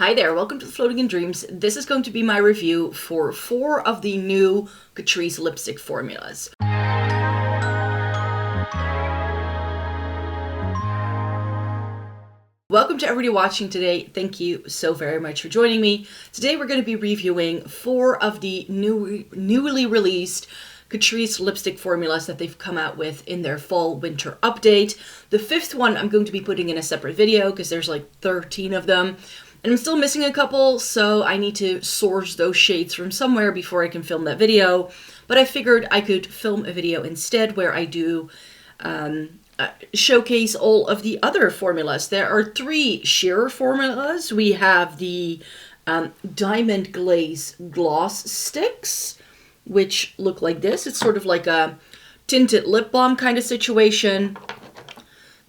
Hi there, welcome to Floating in Dreams. This is going to be my review for 4 of the new Catrice lipstick formulas. Welcome to everybody watching today. Thank you so very much for joining me. Today we're going to be reviewing 4 of the newly released Catrice lipstick formulas that they've come out with in their fall winter update. The 5th one I'm going to be putting in a separate video because there's like 13 of them. And I'm still missing a couple, so I need to source those shades from somewhere before I can film that video. But I figured I could film a video instead where I do showcase all of the other formulas. There are 3 sheer formulas. We have the Diamond Glaze gloss sticks, which look like this. It's sort of like a tinted lip balm kind of situation.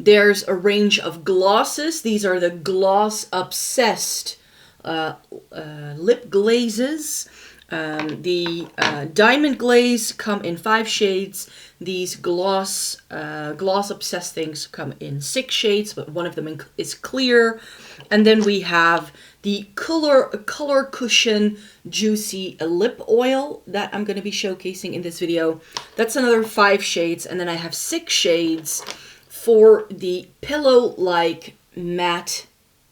There's a range of glosses. These are the Gloss Obsessed lip glazes. The Diamond Glaze come in 5 shades. These Gloss Obsessed things come in 6 shades, but one of them is clear. And then we have the Color Cushion Juicy Lip Oil that I'm going to be showcasing in this video. That's another 5 shades. And then I have 6 shades for the pillow-like matte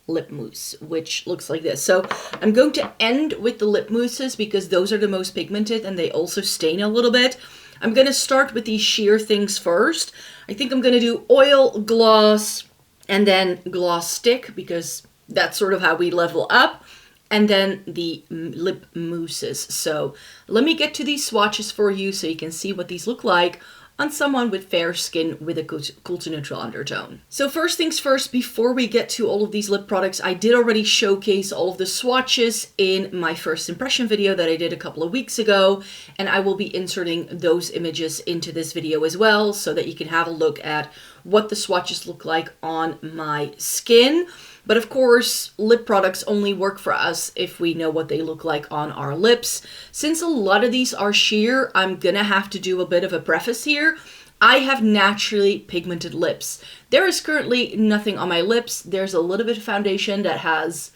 lip mousse, which looks like this. So I'm going to end with the lip mousses because those are the most pigmented and they also stain a little bit. I'm going to start with these sheer things first. I think I'm going to do oil, gloss, and then gloss stick because that's sort of how we level up. And then the lip mousses. So let me get to these swatches for you so you can see what these look like on someone with fair skin with a cool to neutral undertone. So first things first, before we get to all of these lip products, I did already showcase all of the swatches in my first impression video that I did a couple of weeks ago, and I will be inserting those images into this video as well so that you can have a look at what the swatches look like on my skin. But of course, lip products only work for us if we know what they look like on our lips. Since a lot of these are sheer, I'm gonna have to do a bit of a preface here. I have naturally pigmented lips. There is currently nothing on my lips. There's a little bit of foundation that has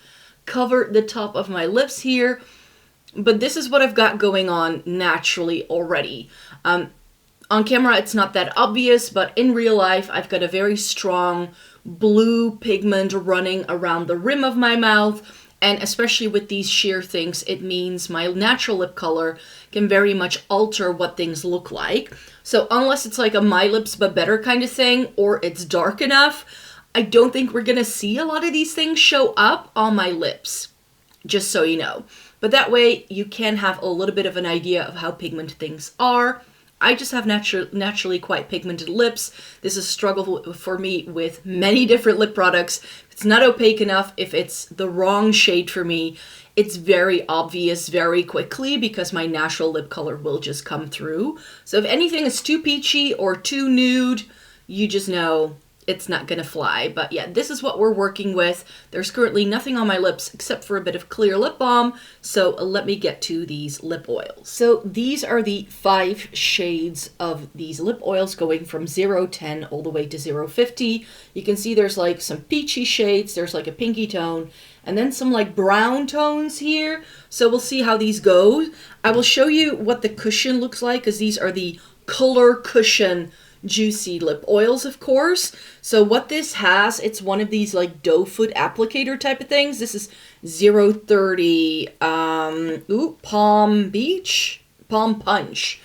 covered the top of my lips here, but this is what I've got going on naturally already. On camera, it's not that obvious, but in real life, I've got a very strong blue pigment running around the rim of my mouth. And especially with these sheer things, it means my natural lip color can very much alter what things look like. So unless it's like a My Lips But Better kind of thing, or it's dark enough, I don't think we're gonna see a lot of these things show up on my lips, just so you know. But that way you can have a little bit of an idea of how pigmented things are. I just have naturally quite pigmented lips. This is a struggle for me with many different lip products. If it's not opaque enough, if it's the wrong shade for me, it's very obvious very quickly because my natural lip color will just come through. So if anything is too peachy or too nude, you just know it's not gonna fly. But yeah, this is what we're working with. There's currently nothing on my lips except for a bit of clear lip balm. So let me get to these lip oils. So these are the 5 shades of these lip oils going from 010 all the way to 050. You can see there's like some peachy shades, there's like a pinky tone, and then some like brown tones here. So we'll see how these go. I will show you what the cushion looks like because these are the Color Cushion Juicy Lip Oils, of course. So what this has, it's one of these like doe foot applicator type of things. This is 030 Palm Punch.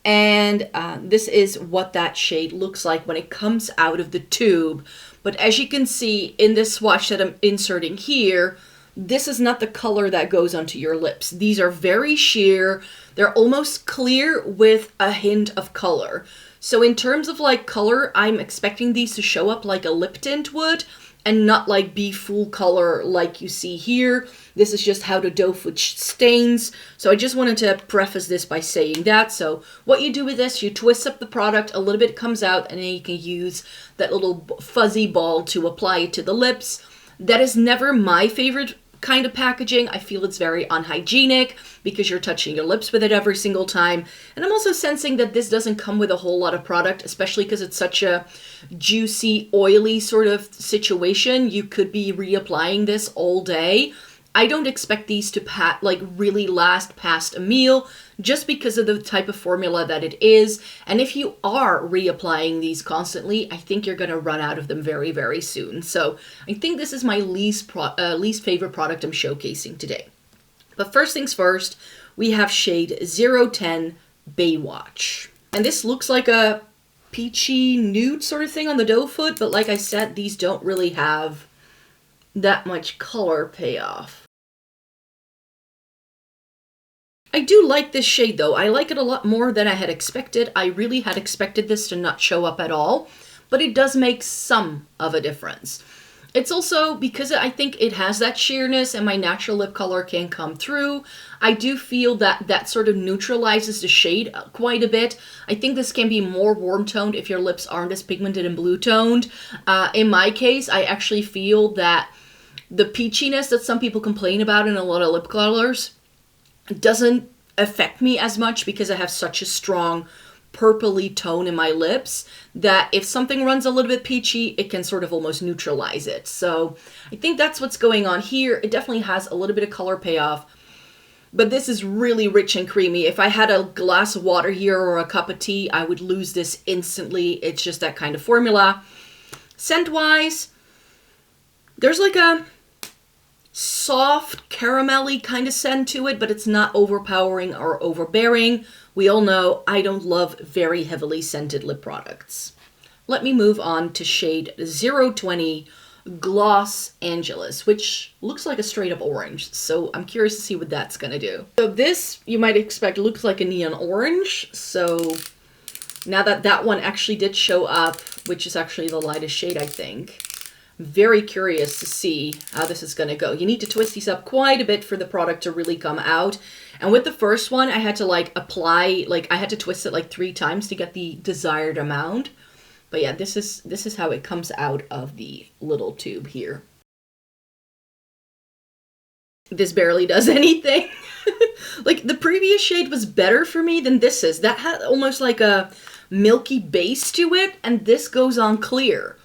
And this is what that shade looks like when it comes out of the tube. But as you can see in this swatch that I'm inserting here, this is not the color that goes onto your lips. These are very sheer. They're almost clear with a hint of color. So in terms of like color, I'm expecting these to show up like a lip tint would and not like be full color like you see here. This is just how the doe foot stains. So I just wanted to preface this by saying that. So what you do with this, you twist up the product, a little bit comes out, and then you can use that little fuzzy ball to apply it to the lips. That is never my favorite kind of packaging. I feel it's very unhygienic because you're touching your lips with it every single time. And I'm also sensing that this doesn't come with a whole lot of product, especially because it's such a juicy, oily sort of situation. You could be reapplying this all day I don't expect these to like really last past a meal just because of the type of formula that it is. And if you are reapplying these constantly, I think you're going to run out of them very, very soon. So I think this is my least favorite product I'm showcasing today. But first things first, we have shade 010 Baywatch. And this looks like a peachy nude sort of thing on the doe foot, but like I said, these don't really have that much color payoff. I do like this shade though. I like it a lot more than I had expected. I really had expected this to not show up at all, but it does make some of a difference. It's also because I think it has that sheerness and my natural lip color can come through. I do feel that that sort of neutralizes the shade quite a bit. I think this can be more warm toned if your lips aren't as pigmented and blue toned. In my case, I actually feel that the peachiness that some people complain about in a lot of lip colors doesn't affect me as much because I have such a strong purpley tone in my lips that if something runs a little bit peachy, it can sort of almost neutralize it. So I think that's what's going on here. It definitely has a little bit of color payoff, but this is really rich and creamy. If I had a glass of water here or a cup of tea, I would lose this instantly. It's just that kind of formula. Scent-wise, there's like a soft caramelly kind of scent to it, but it's not overpowering or overbearing. We all know I don't love very heavily scented lip products. Let me move on to shade 020 Gloss Angeles, which looks like a straight up orange. So I'm curious to see what that's gonna do. So this, you might expect, looks like a neon orange. So now that that one actually did show up, which is actually the lightest shade, I think, very curious to see how this is going to go. You need to twist these up quite a bit for the product to really come out. And with the first one, I had to like apply, like I had to twist it like 3 times to get the desired amount. But yeah, this is how it comes out of the little tube here. This barely does anything. Like the previous shade was better for me than this is. That had almost like a milky base to it, and this goes on clear.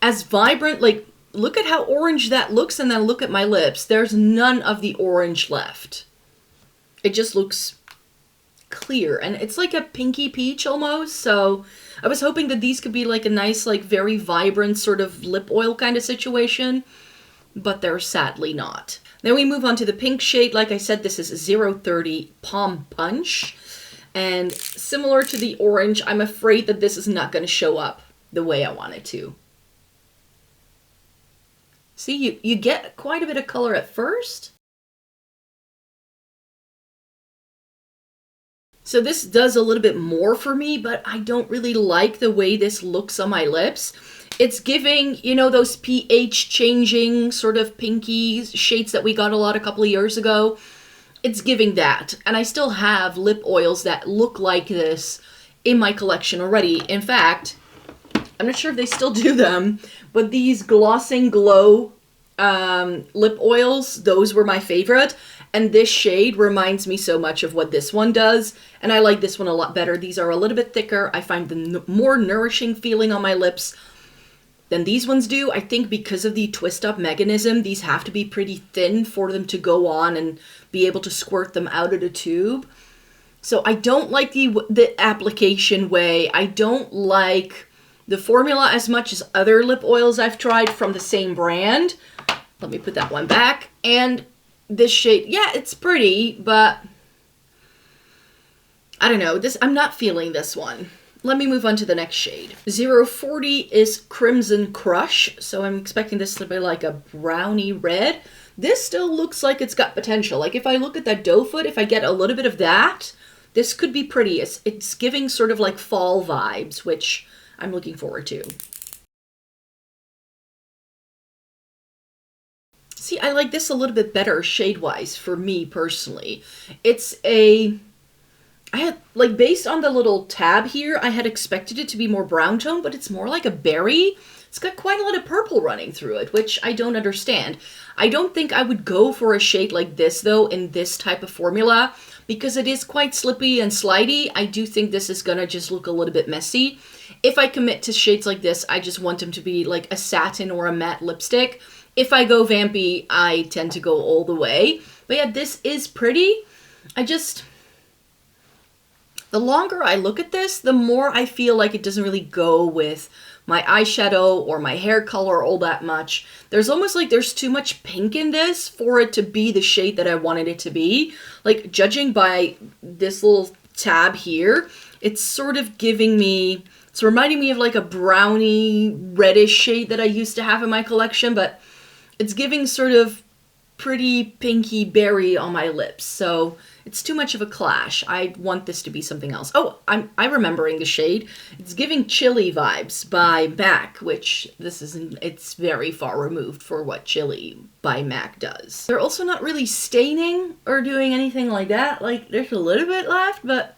As vibrant, like, look at how orange that looks, and then look at my lips. There's none of the orange left. It just looks clear, and it's like a pinky peach almost, so I was hoping that these could be like a nice, like, very vibrant sort of lip oil kind of situation, but they're sadly not. Then we move on to the pink shade. Like I said, this is 030 Palm Punch, and similar to the orange, I'm afraid that this is not going to show up the way I want it to. See, you get quite a bit of color at first. So this does a little bit more for me, but I don't really like the way this looks on my lips. It's giving, you know, those pH changing sort of pinky shades that we got a lot a couple of years ago. It's giving that. And I still have lip oils that look like this in my collection already. In fact, I'm not sure if they still do them, but these Gloss and Glow lip oils, those were my favorite. And this shade reminds me so much of what this one does. And I like this one a lot better. These are a little bit thicker. I find them more nourishing feeling on my lips than these ones do. I think because of the twist up mechanism, these have to be pretty thin for them to go on and be able to squirt them out of the tube. So I don't like the application way. I don't like the formula as much as other lip oils I've tried from the same brand. Let me put that one back. And this shade, yeah, it's pretty, but I don't know. I'm not feeling this one. Let me move on to the next shade. 040 is Crimson Crush, so I'm expecting this to be like a brownie red. This still looks like it's got potential. Like if I look at that doe foot, if I get a little bit of that, this could be pretty. It's giving sort of like fall vibes, which I'm looking forward to. See, I like this a little bit better shade-wise for me personally. I had, like, based on the little tab here, I had expected it to be more brown tone, but it's more like a berry. It's got quite a lot of purple running through it, which I don't understand. I don't think I would go for a shade like this, though, in this type of formula, because it is quite slippy and slidey. I do think this is gonna just look a little bit messy. If I commit to shades like this, I just want them to be like a satin or a matte lipstick. if I go vampy, I tend to go all the way. But yeah, this is pretty. The longer I look at this, the more I feel like it doesn't really go with my eyeshadow or my hair color all that much. There's almost like there's too much pink in this for it to be the shade that I wanted it to be. Like, judging by this little tab here, it's sort of giving me, it's reminding me of like a brownie reddish shade that I used to have in my collection, but it's giving sort of pretty pinky berry on my lips. So it's too much of a clash. I want this to be something else. Oh, I'm remembering the shade. It's giving Chili vibes by MAC, which this isn't, it's very far removed for what Chili by MAC does. They're also not really staining or doing anything like that. Like, there's a little bit left, but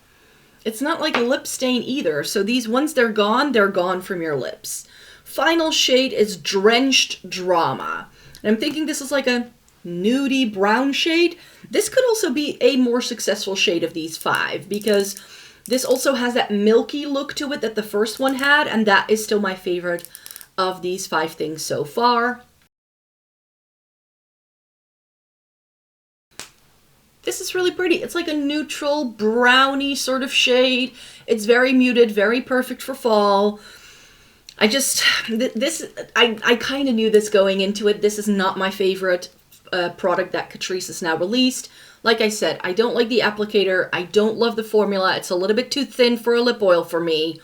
it's not like a lip stain either. So these, once they're gone from your lips. Final shade is Drenched Drama. And I'm thinking this is like a nudie brown shade. This could also be a more successful shade of these 5, because this also has that milky look to it that the first one had, and that is still my favorite of these 5 things so far. This is really pretty. It's like a neutral brownie sort of shade. It's very muted, very perfect for fall. I kind of knew this going into it. This is not my favorite product that Catrice has now released. Like I said, I don't like the applicator. I don't love the formula. It's a little bit too thin for a lip oil for me.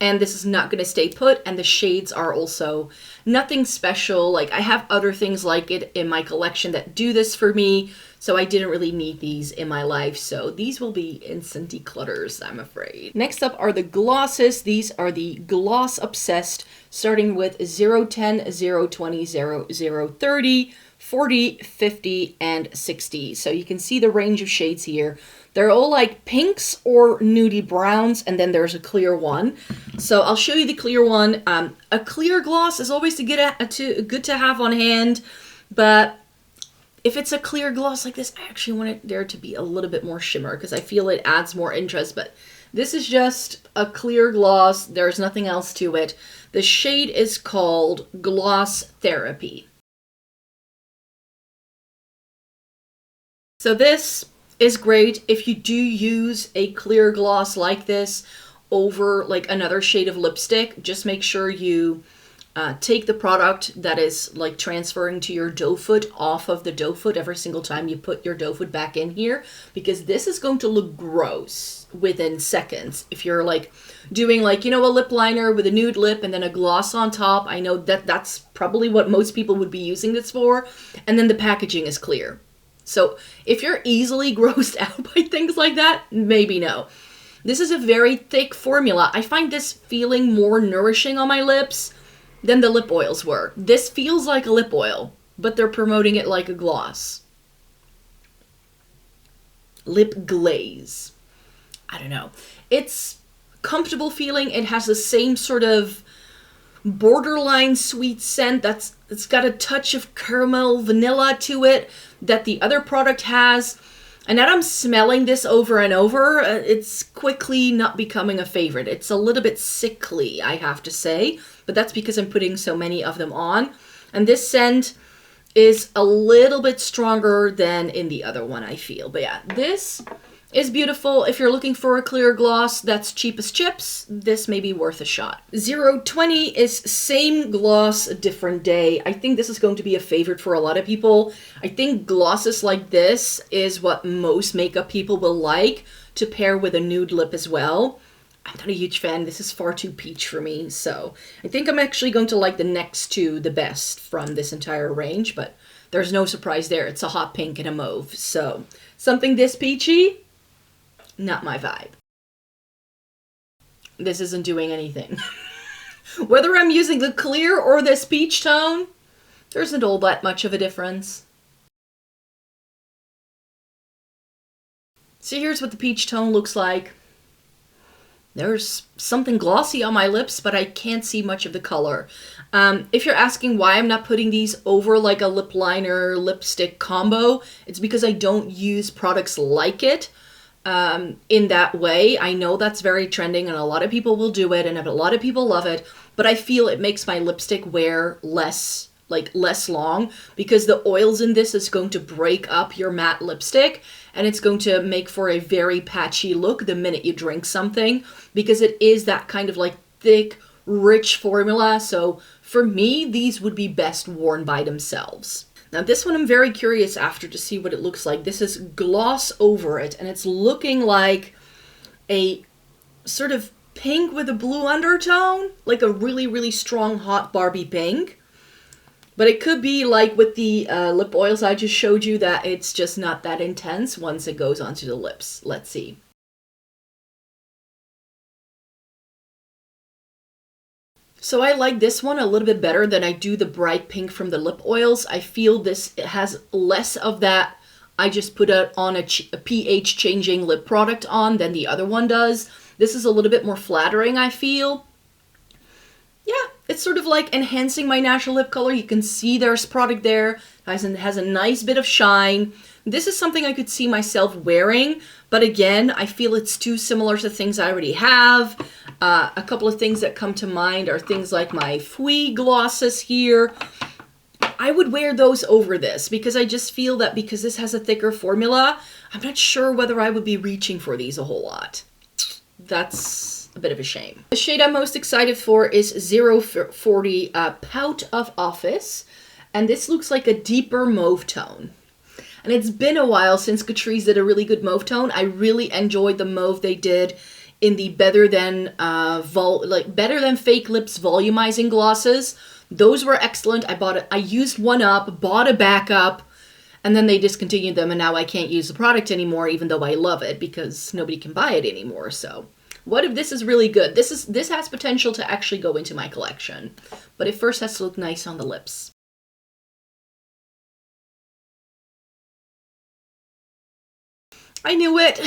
And this is not going to stay put. And the shades are also nothing special. Like, I have other things like it in my collection that do this for me. So I didn't really need these in my life. So these will be instant declutters, I'm afraid. Next up are the glosses. These are the Gloss Obsessed, starting with 010, 020, 0030, 40, 50, and 60. So you can see the range of shades here. They're all like pinks or nudie browns, and then there's a clear one. So I'll show you the clear one. A clear gloss is always good to have on hand, but if it's a clear gloss like this, I actually want it there to be a little bit more shimmer because I feel it adds more interest, but this is just a clear gloss. There's nothing else to it. The shade is called Gloss Therapy. So this is great if you do use a clear gloss like this over like another shade of lipstick. Just make sure you take the product that is like transferring to your doe foot off of the doe foot every single time you put your doe foot back in here, because this is going to look gross within seconds. If you're like doing like, you know, a lip liner with a nude lip and then a gloss on top, I know that that's probably what most people would be using this for, and then the packaging is clear. So if you're easily grossed out by things like that, maybe no. This is a very thick formula. I find this feeling more nourishing on my lips than the lip oils were. This feels like a lip oil, but they're promoting it like a gloss. Lip Glaze. I don't know. It's comfortable feeling. It has the same sort of borderline sweet scent. It's got a touch of caramel vanilla to it that the other product has. And now I'm smelling this over and over, it's quickly not becoming a favorite. It's a little bit sickly, I have to say, but that's because I'm putting so many of them on. And this scent is a little bit stronger than in the other one, I feel. But yeah, this is beautiful. If you're looking for a clear gloss that's cheap as chips, this may be worth a shot. 020 is same gloss, different day. I think this is going to be a favorite for a lot of people. I think glosses like this is what most makeup people will like to pair with a nude lip as well. I'm not a huge fan. This is far too peach for me. So I think I'm actually going to like the next two the best from this entire range, but there's no surprise there. It's a hot pink and a mauve. So something this peachy, not my vibe. This isn't doing anything. Whether I'm using the clear or this peach tone, there isn't all that much of a difference. So here's what the peach tone looks like. There's something glossy on my lips, but I can't see much of the color. If you're asking why I'm not putting these over like a lip liner lipstick combo, it's because I don't use products like it. In that way. I know that's very trending and a lot of people will do it and a lot of people love it, but I feel it makes my lipstick wear less like less long, because the oils in this is going to break up your matte lipstick, and it's going to make for a very patchy look the minute you drink something, because it is that kind of like thick, rich formula. So for me, these would be best worn by themselves. Now this one I'm very curious after to see what it looks like. This is Gloss Over It, and it's looking like a sort of pink with a blue undertone, like a really, really strong hot Barbie pink. But it could be like with the lip oils I just showed you, that it's just not that intense once it goes onto the lips. Let's see. So I like this one a little bit better than I do the bright pink from the lip oils. I feel this has less of that, I just put on a pH changing lip product on, than the other one does. This is a little bit more flattering, I feel. Yeah, it's sort of like enhancing my natural lip color. You can see there's product there. It has a nice bit of shine. This is something I could see myself wearing, but again, I feel it's too similar to things I already have. A couple of things that come to mind are things like my Fui glosses here. I would wear those over this, because I just feel that because this has a thicker formula, I'm not sure whether I would be reaching for these a whole lot. That's a bit of a shame. The shade I'm most excited for is 040 Pout of Office, and this looks like a deeper mauve tone. And it's been a while since Catrice did a really good mauve tone. I really enjoyed the mauve they did in the Better Than Fake Lips volumizing glosses. Those were excellent. I used one up, bought a backup, and then they discontinued them, and now I can't use the product anymore, even though I love it, because nobody can buy it anymore. So what if this is really good? This has potential to actually go into my collection, but it first has to look nice on the lips. I knew it.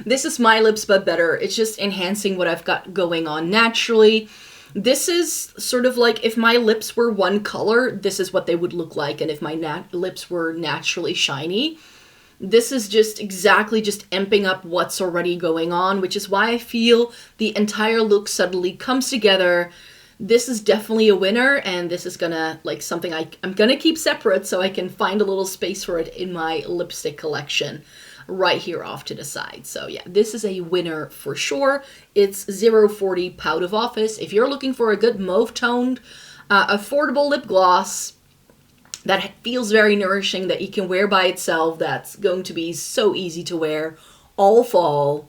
This is my lips, but better. It's just enhancing what I've got going on naturally. This is sort of like if my lips were one color, this is what they would look like. And if my lips were naturally shiny, this is just exactly just amping up what's already going on, which is why I feel the entire look suddenly comes together. This is definitely a winner, and this is gonna, like, something I'm gonna keep separate so I can find a little space for it in my lipstick collection right here off to the side. So yeah, this is a winner for sure. It's 040 Pout of Office. If you're looking for a good mauve toned, affordable lip gloss that feels very nourishing, that you can wear by itself, that's going to be so easy to wear all fall,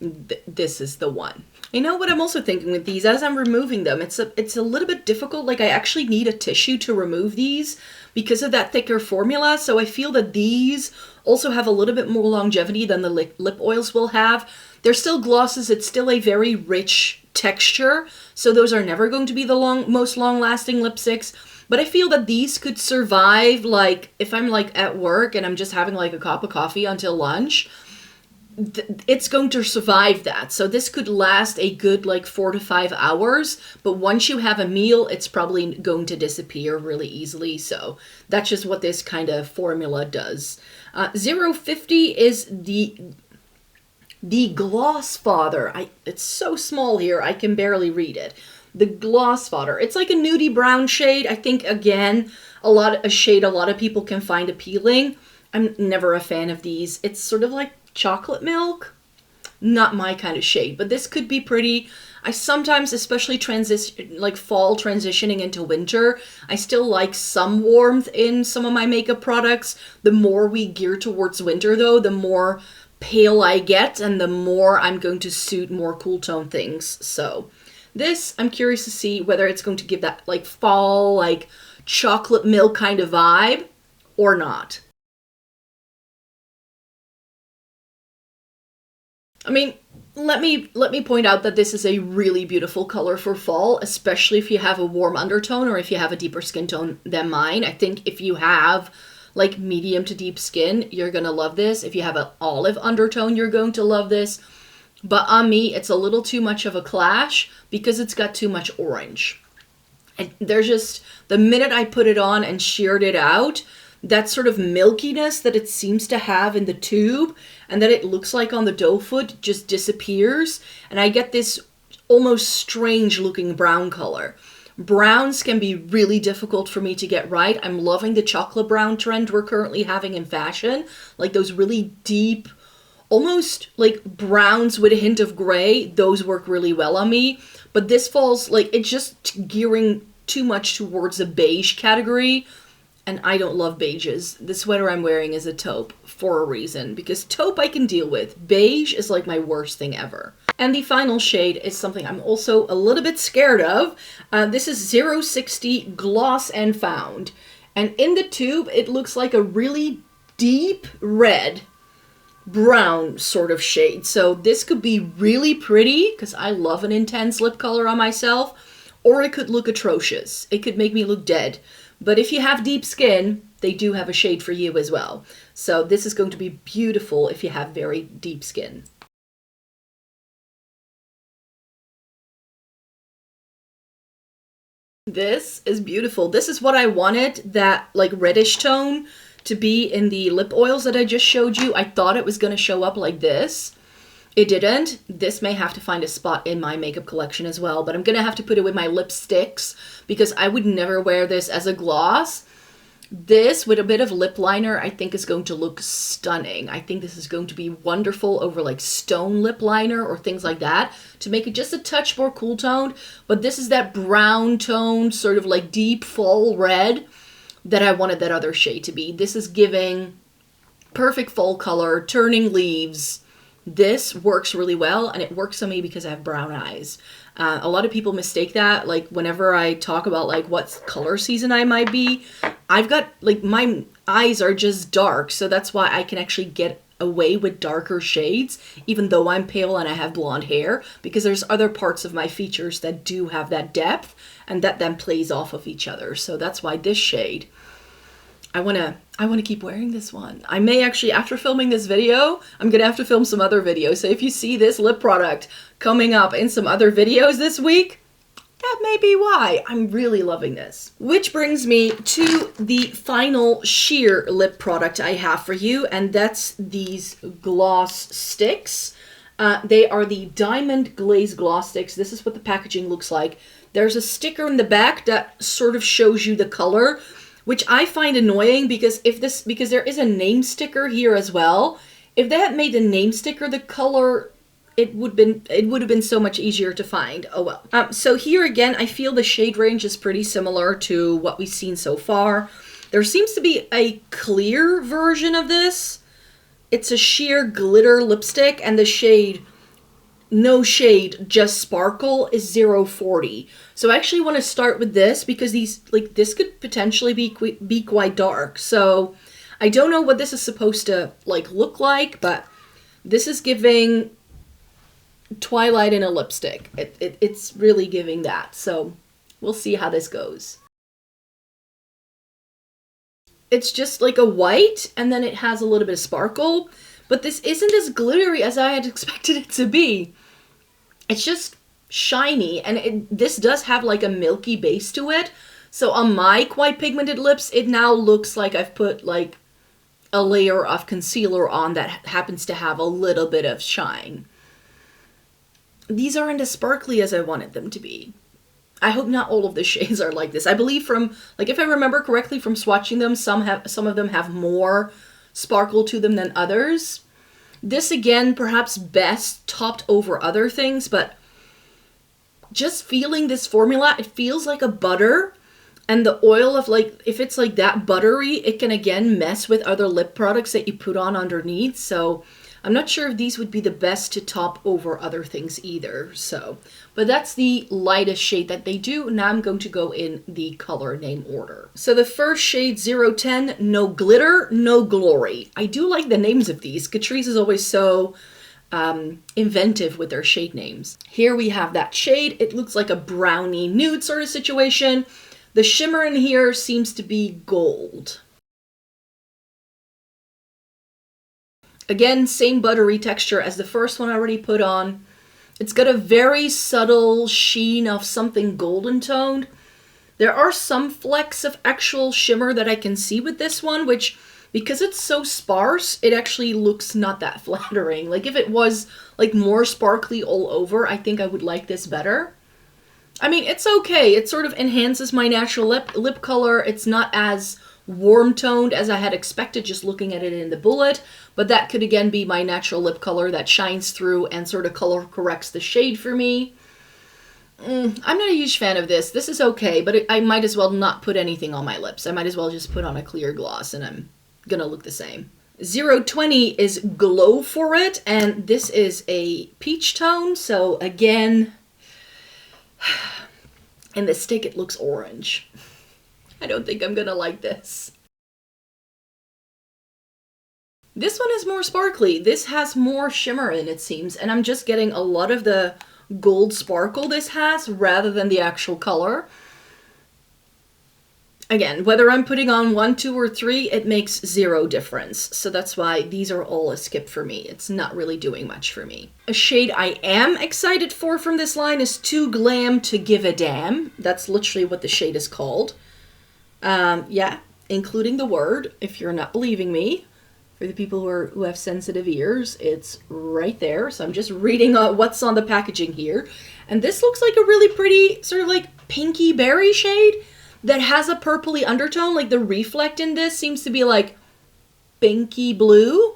this is the one. You know what I'm also thinking with these, as I'm removing them, it's a little bit difficult. Like, I actually need a tissue to remove these because of that thicker formula. So I feel that these also have a little bit more longevity than the lip oils will have. They're still glosses. It's still a very rich texture. So those are never going to be the most long-lasting lipsticks. But I feel that these could survive, like, if I'm, like, at work and I'm just having, like, a cup of coffee until lunch, it's going to survive that. So this could last a good, like, 4 to 5 hours. But once you have a meal, it's probably going to disappear really easily. So that's just what this kind of formula does. 050 is the Glossfather. It's so small here, I can barely read it. The Glossfather. It's like a nudie brown shade. I think, again, a shade a lot of people can find appealing. I'm never a fan of these. It's sort of like chocolate milk. Not my kind of shade, but this could be pretty. I sometimes, especially like fall transitioning into winter, I still like some warmth in some of my makeup products. The more we gear towards winter, though, the more pale I get, and the more I'm going to suit more cool tone things. So this, I'm curious to see whether it's going to give that, like, fall, like, chocolate milk kind of vibe or not. I mean, let me point out that this is a really beautiful color for fall, especially if you have a warm undertone or if you have a deeper skin tone than mine. I think if you have, like, medium to deep skin, you're gonna love this. If you have an olive undertone, you're going to love this. But on me, it's a little too much of a clash because it's got too much orange. And there's just, the minute I put it on and sheared it out, that sort of milkiness that it seems to have in the tube and that it looks like on the doe foot just disappears. And I get this almost strange looking brown color. Browns can be really difficult for me to get right. I'm loving the chocolate brown trend we're currently having in fashion. Like those really deep, almost like browns with a hint of gray. Those work really well on me. But this falls, like, it's just gearing too much towards the beige category. And I don't love beiges. The sweater I'm wearing is a taupe for a reason, because taupe I can deal with. Beige is like my worst thing ever. And the final shade is something I'm also a little bit scared of. This is 060 Gloss and Found. And in the tube, it looks like a really deep red brown sort of shade. So this could be really pretty, because I love an intense lip color on myself, or it could look atrocious. It could make me look dead. But if you have deep skin, they do have a shade for you as well. So this is going to be beautiful if you have very deep skin. This is beautiful. This is what I wanted, that like reddish tone, to be in the lip oils that I just showed you. I thought it was going to show up like this. It didn't. This may have to find a spot in my makeup collection as well, but I'm going to have to put it with my lipsticks because I would never wear this as a gloss. This with a bit of lip liner I think is going to look stunning. I think this is going to be wonderful over like stone lip liner or things like that to make it just a touch more cool toned. But this is that brown tone, sort of like deep fall red that I wanted that other shade to be. This is giving perfect fall color, turning leaves. This works really well, and it works on me because I have brown eyes. A lot of people mistake that, like whenever I talk about like what color season I might be, I've got like my eyes are just dark, so that's why I can actually get away with darker shades even though I'm pale and I have blonde hair, because there's other parts of my features that do have that depth and that then plays off of each other. So that's why this shade, I want to keep wearing this one. I may actually, after filming this video, I'm going to have to film some other videos. So if you see this lip product coming up in some other videos this week, that may be why. I'm really loving this. Which brings me to the final sheer lip product I have for you, and that's these gloss sticks. They are the Diamond Glaze gloss sticks. This is what the packaging looks like. There's a sticker in the back that sort of shows you the color, which I find annoying because because there is a name sticker here as well. If they had made a name sticker, the color, it would have been so much easier to find. Oh well. So here again, I feel the shade range is pretty similar to what we've seen so far. There seems to be a clear version of this. It's a sheer glitter lipstick, and the shade, no shade, just sparkle, is 040. So I actually want to start with this because this could potentially be quite dark. So I don't know what this is supposed to like look like, but this is giving Twilight in a lipstick. It's really giving that. So we'll see how this goes. It's just like a white, and then it has a little bit of sparkle, but this isn't as glittery as I had expected it to be. It's just shiny, and this does have like a milky base to it. So on my quite pigmented lips, it now looks like I've put like a layer of concealer on that happens to have a little bit of shine. These aren't as sparkly as I wanted them to be. I hope not all of the shades are like this. I believe from, like, if I remember correctly from swatching them, some of them have more sparkle to them than others. This, again, perhaps best topped over other things, but just feeling this formula, it feels like a butter, and the oil of, like, if it's like that buttery, it can, again, mess with other lip products that you put on underneath, so I'm not sure if these would be the best to top over other things either, so. But that's the lightest shade that they do. Now I'm going to go in the color name order. So the first shade, 010, No Glitter, No Glory. I do like the names of these. Catrice is always so inventive with their shade names. Here we have that shade. It looks like a brownie nude sort of situation. The shimmer in here seems to be gold. Again, same buttery texture as the first one I already put on. It's got a very subtle sheen of something golden toned. There are some flecks of actual shimmer that I can see with this one, which, because it's so sparse, it actually looks not that flattering. Like if it was like more sparkly all over, I think I would like this better. I mean, it's okay. It sort of enhances my natural lip color. It's not as warm toned as I had expected just looking at it in the bullet, but that could again be my natural lip color that shines through and sort of color corrects the shade for me. I'm not a huge fan of this. This is okay, but I might as well not put anything on my lips. I might as well just put on a clear gloss and I'm gonna look the same. 020 is Glow for it, and this is a peach tone, so again, in the stick it looks orange. I don't think I'm gonna like this. This one is more sparkly. This has more shimmer in it seems, and I'm just getting a lot of the gold sparkle this has rather than the actual color. Again, whether I'm putting on 1, 2, or 3, it makes 0 difference. So that's why these are all a skip for me. It's not really doing much for me. A shade I am excited for from this line is Too Glam to Give a Damn. That's literally what the shade is called. Yeah, including the word, if you're not believing me. For the people who have sensitive ears, it's right there. So I'm just reading what's on the packaging here. And this looks like a really pretty sort of like pinky berry shade that has a purpley undertone. Like the reflect in this seems to be like pinky blue.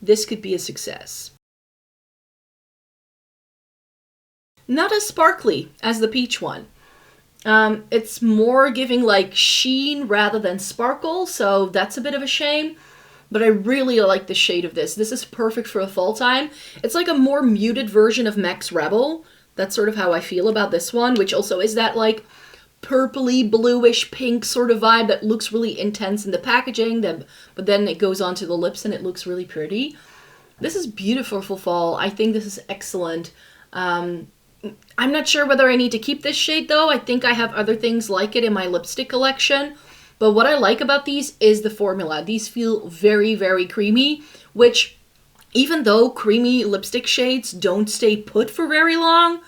This could be a success. Not as sparkly as the peach one. It's more giving like sheen rather than sparkle, so that's a bit of a shame. But I really like the shade of this. This is perfect for a fall time. It's like a more muted version of Max Rebel. That's sort of how I feel about this one, which also is that like purpley, bluish, pink sort of vibe that looks really intense in the packaging, but then it goes onto the lips and it looks really pretty. This is beautiful for fall. I think this is excellent. I'm not sure whether I need to keep this shade though. I think I have other things like it in my lipstick collection. But what I like about these is the formula. These feel very, very creamy, which even though creamy lipstick shades don't stay put for very long,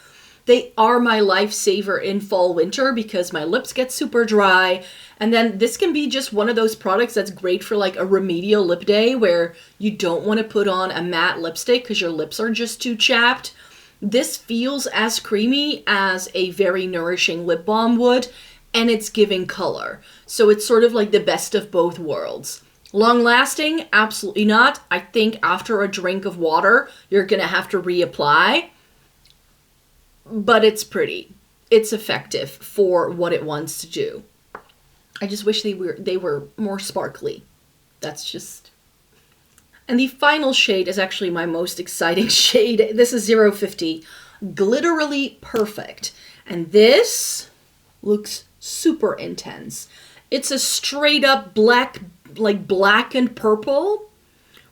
they are my lifesaver in fall, winter because my lips get super dry. And then this can be just one of those products that's great for like a remedial lip day where you don't want to put on a matte lipstick because your lips are just too chapped. This feels as creamy as a very nourishing lip balm would, and it's giving color. So it's sort of like the best of both worlds. Long lasting? Absolutely not. I think after a drink of water, you're gonna have to reapply. But it's pretty. It's effective for what it wants to do. I just wish they were more sparkly. That's just... And the final shade is actually my most exciting shade. This is 050. Glitterally Perfect. And this looks super intense. It's a straight up black, like black and purple,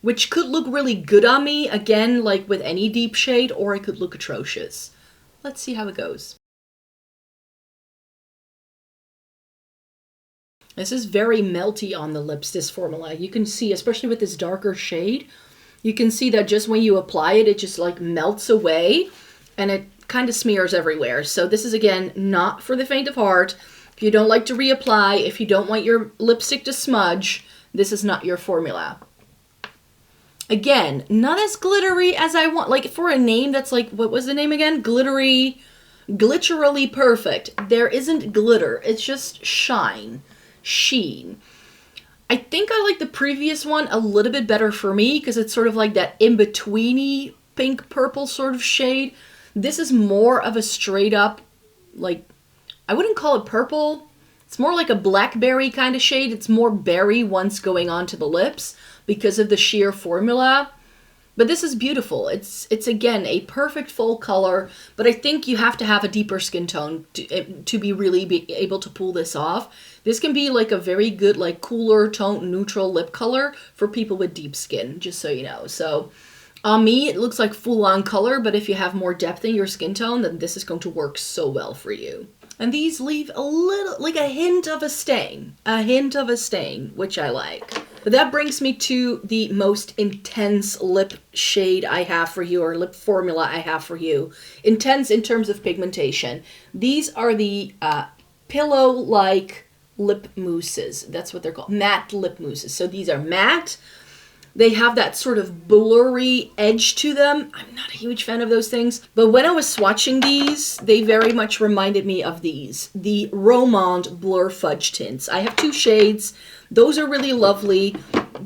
which could look really good on me, again, like with any deep shade, or it could look atrocious. Let's see how it goes. This is very melty on the lips, this formula. You can see, especially with this darker shade, you can see that just when you apply it, it just like melts away and it kind of smears everywhere. So this is, again, not for the faint of heart. If you don't like to reapply, if you don't want your lipstick to smudge, this is not your formula. Again, not as glittery as I want. Like for a name that's like, what was the name again? Glitterally Perfect. There isn't glitter. It's just shine, sheen. I think I like the previous one a little bit better for me because it's sort of like that in-betweeny pink purple sort of shade. This is more of a straight up, like, I wouldn't call it purple. It's more like a blackberry kind of shade. It's more berry once going onto the lips because of the sheer formula. But this is beautiful. It's again, a perfect full color, but I think you have to have a deeper skin tone to be really able to pull this off. This can be like a very good, like cooler tone, neutral lip color for people with deep skin, just so you know. So on me, it looks like full-on color, but if you have more depth in your skin tone, then this is going to work so well for you. And these leave a little, like a hint of a stain, which I like. But that brings me to the most intense lip shade I have for you, or lip formula I have for you. Intense in terms of pigmentation. These are the pillow-like lip mousses. That's what they're called, matte lip mousses. So these are matte. They have that sort of blurry edge to them. I'm not a huge fan of those things. But when I was swatching these, they very much reminded me of these. The Romand Blur Fudge tints. I have 2 shades. Those are really lovely.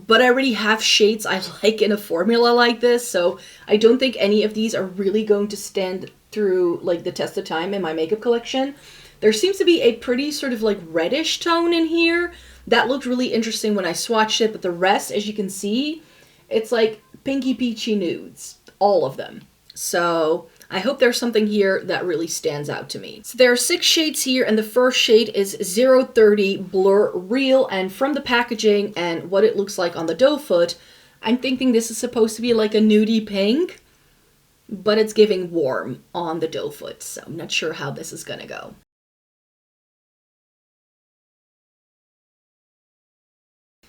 But I already have shades I like in a formula like this. So I don't think any of these are really going to stand through like the test of time in my makeup collection. There seems to be a pretty sort of like reddish tone in here. That looked really interesting when I swatched it, but the rest, as you can see, it's like pinky peachy nudes, all of them. So I hope there's something here that really stands out to me. So there are 6 shades here, and the first shade is 030 Blurreal, and from the packaging and what it looks like on the doe foot, I'm thinking this is supposed to be like a nudie pink, but it's giving warm on the doe foot, so I'm not sure how this is gonna go.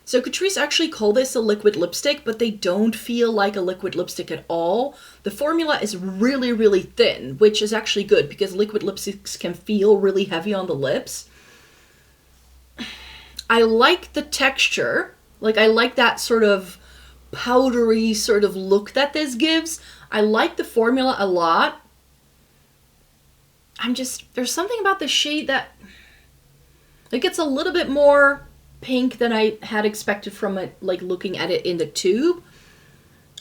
So Catrice actually called this a liquid lipstick, but they don't feel like a liquid lipstick at all. The formula is really, really thin, which is actually good because liquid lipsticks can feel really heavy on the lips. I like the texture. Like, I like that sort of powdery sort of look that this gives. I like the formula a lot. There's something about the shade that, it gets a little bit more pink than I had expected from it, like looking at it in the tube.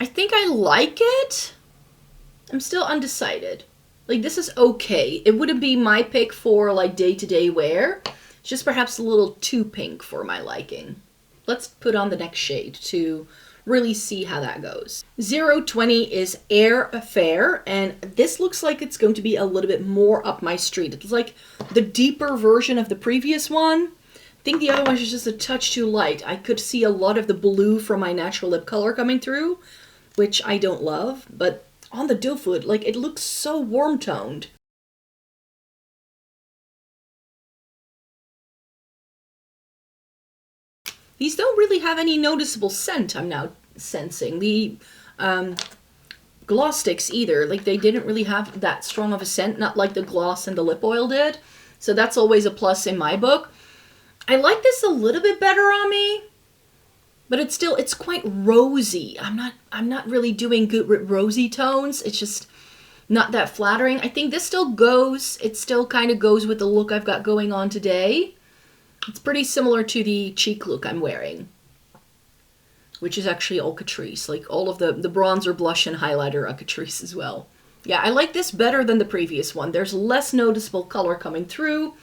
I think I like it. I'm still undecided. Like, this is okay. It wouldn't be my pick for like day-to-day wear. It's just perhaps a little too pink for my liking. Let's put on the next shade to really see how that goes. 020 is Air Fair, and this looks like it's going to be a little bit more up my street. It's like the deeper version of the previous one. I think the other one is just a touch too light. I could see a lot of the blue from my natural lip color coming through, which I don't love, but on the doe foot, like, it looks so warm toned. These don't really have any noticeable scent, I'm now sensing. The gloss sticks either, like, they didn't really have that strong of a scent, not like the gloss and the lip oil did. So that's always a plus in my book. I like this a little bit better on me, but it's quite rosy. I'm not really doing good with rosy tones. It's just not that flattering. I think this still goes. It still kind of goes with the look I've got going on today. It's pretty similar to the cheek look I'm wearing, which is actually all Catrice. Like, all of the bronzer, blush, and highlighter are Catrice as well. Yeah, I like this better than the previous one. There's less noticeable color coming through.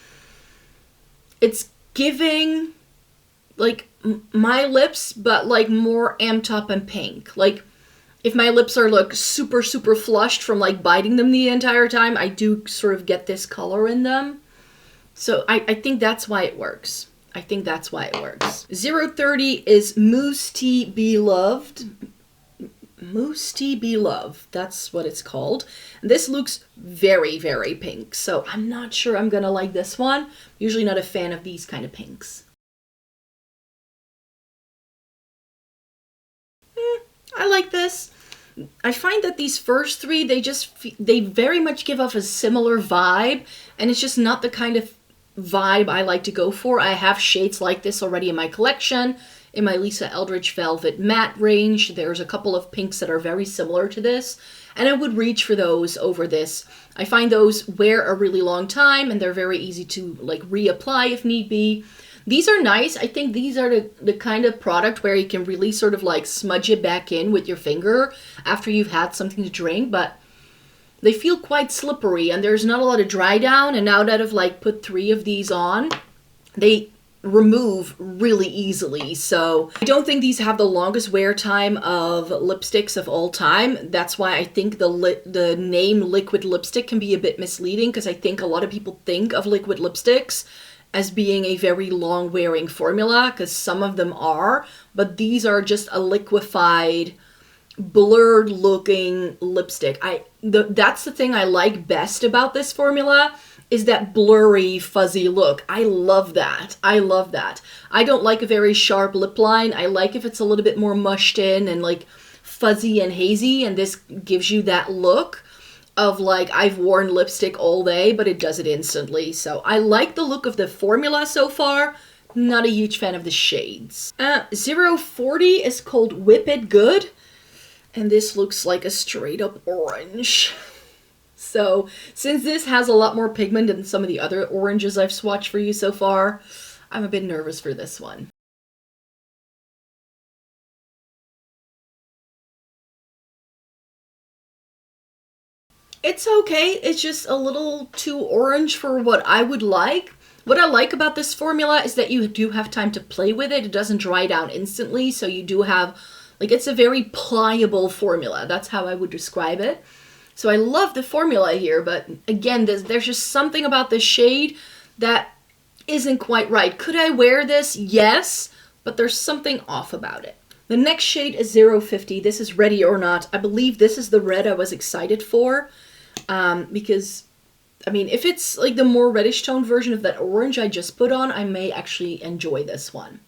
It's giving like my lips, but like more amped up and pink. Like, if my lips are like super flushed from like biting them the entire time, I do sort of get this color in them. So I think that's why it works. I think that's why it works. 030 is Mousse-t Beloved. Mousse-t Beloved, that's what it's called. This looks very pink, so I'm not sure I'm gonna like this one. Usually not a fan of these kind of pinks. I like this. I find that these first 3, they very much give off a similar vibe, and it's just not the kind of vibe I like to go for. I have shades like this already in my collection. In my Lisa Eldridge Velvet Matte range, there's a couple of pinks that are very similar to this, and I would reach for those over this. I find those wear a really long time, and they're very easy to like reapply if need be. These are nice. I think these are the kind of product where you can really sort of like smudge it back in with your finger after you've had something to drink, but they feel quite slippery, and there's not a lot of dry down, and now that I've like put 3 of these on, they remove really easily. So I don't think these have the longest wear time of lipsticks of all time. That's why I think the name liquid lipstick can be a bit misleading, because I think a lot of people think of liquid lipsticks as being a very long wearing formula, because some of them are, but these are just a liquefied, blurred looking lipstick. That's the thing I like best about this formula, is that blurry, fuzzy look. I love that. I love that. I don't like a very sharp lip line. I like if it's a little bit more mushed in and like fuzzy and hazy, and this gives you that look of like, I've worn lipstick all day, but it does it instantly. So I like the look of the formula so far. Not a huge fan of the shades. 040 is called Whip It Good. And this looks like a straight up orange. So, since this has a lot more pigment than some of the other oranges I've swatched for you so far, I'm a bit nervous for this one. It's okay, it's just a little too orange for what I would like. What I like about this formula is that you do have time to play with it. It doesn't dry down instantly, so you do have, like, it's a very pliable formula. That's how I would describe it. So I love the formula here, but again, there's just something about this shade that isn't quite right. Could I wear this? Yes, but there's something off about it. The next shade is 050. This is Ready or Not. I believe this is the red I was excited for because, I mean, if it's like the more reddish tone version of that orange I just put on, I may actually enjoy this one.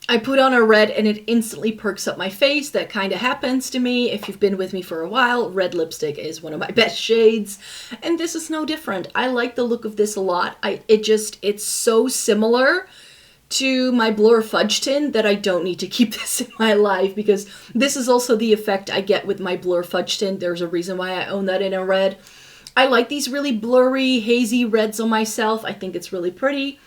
I put on a red and it instantly perks up my face. That kind of happens to me. If you've been with me for a while, red lipstick is one of my best shades. And this is no different. I like the look of this a lot. It's so similar to my Blur Fudge Tint that I don't need to keep this in my life, because this is also the effect I get with my Blur Fudge Tint. There's a reason why I own that in a red. I like these really blurry, hazy reds on myself. I think it's really pretty.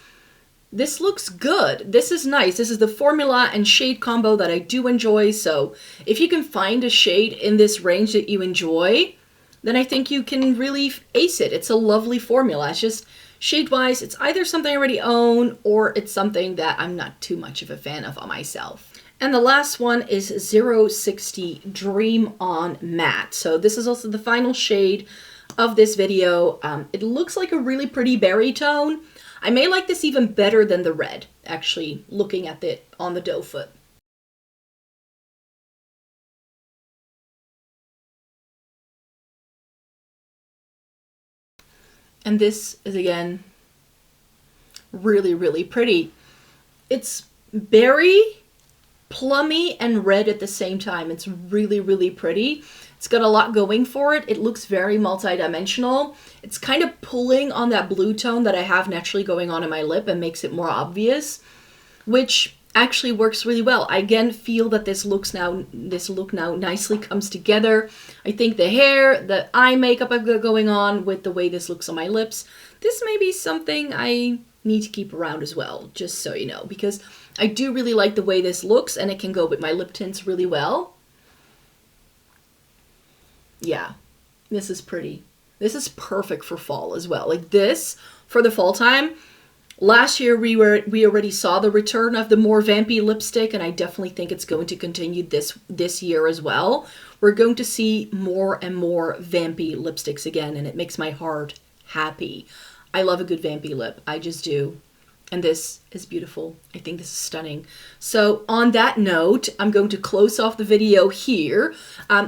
This looks good. This is nice. This is the formula and shade combo that I do enjoy. So if you can find a shade in this range that you enjoy, then I think you can really ace it. It's a lovely formula. It's just shade-wise, it's either something I already own or it's something that I'm not too much of a fan of on myself. And the last one is 060 Dream On Matte. So this is also the final shade of this video. It looks like a really pretty berry tone. I may like this even better than the red, actually, looking at it on the doe foot. And this is, again, really, really pretty. It's berry, plummy, and red at the same time. It's really, really pretty. It's got a lot going for it. It looks very multi-dimensional. It's kind of pulling on that blue tone that I have naturally going on in my lip and makes it more obvious, which actually works really well. I again feel that this look now nicely comes together. I think the hair, the eye makeup I've got going on with the way this looks on my lips, this may be something I need to keep around as well, just so you know, because I do really like the way this looks and it can go with my lip tints really well. Yeah, this is pretty. This is perfect for fall as well. Like this, for the fall time. Last year we already saw the return of the more vampy lipstick, and I definitely think it's going to continue this year as well. We're going to see more and more vampy lipsticks again, and it makes my heart happy. I love a good vampy lip. I just do. And this is beautiful. I think this is stunning. So on that note, I'm going to close off the video here.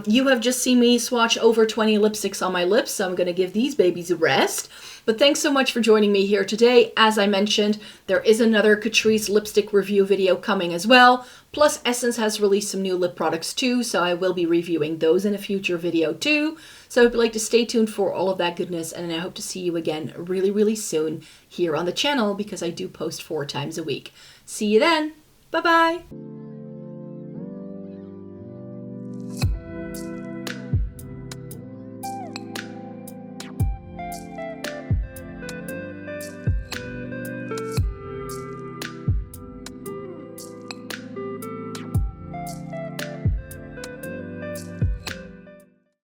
You have just seen me swatch over 20 lipsticks on my lips, so I'm going to give these babies a rest. But thanks so much for joining me here today. As I mentioned, there is another Catrice lipstick review video coming as well. Plus, Essence has released some new lip products too, so I will be reviewing those in a future video too. So if you'd like to stay tuned for all of that goodness, and I hope to see you again really, really soon here on the channel, because I do post 4 times a week. See you then. Bye-bye.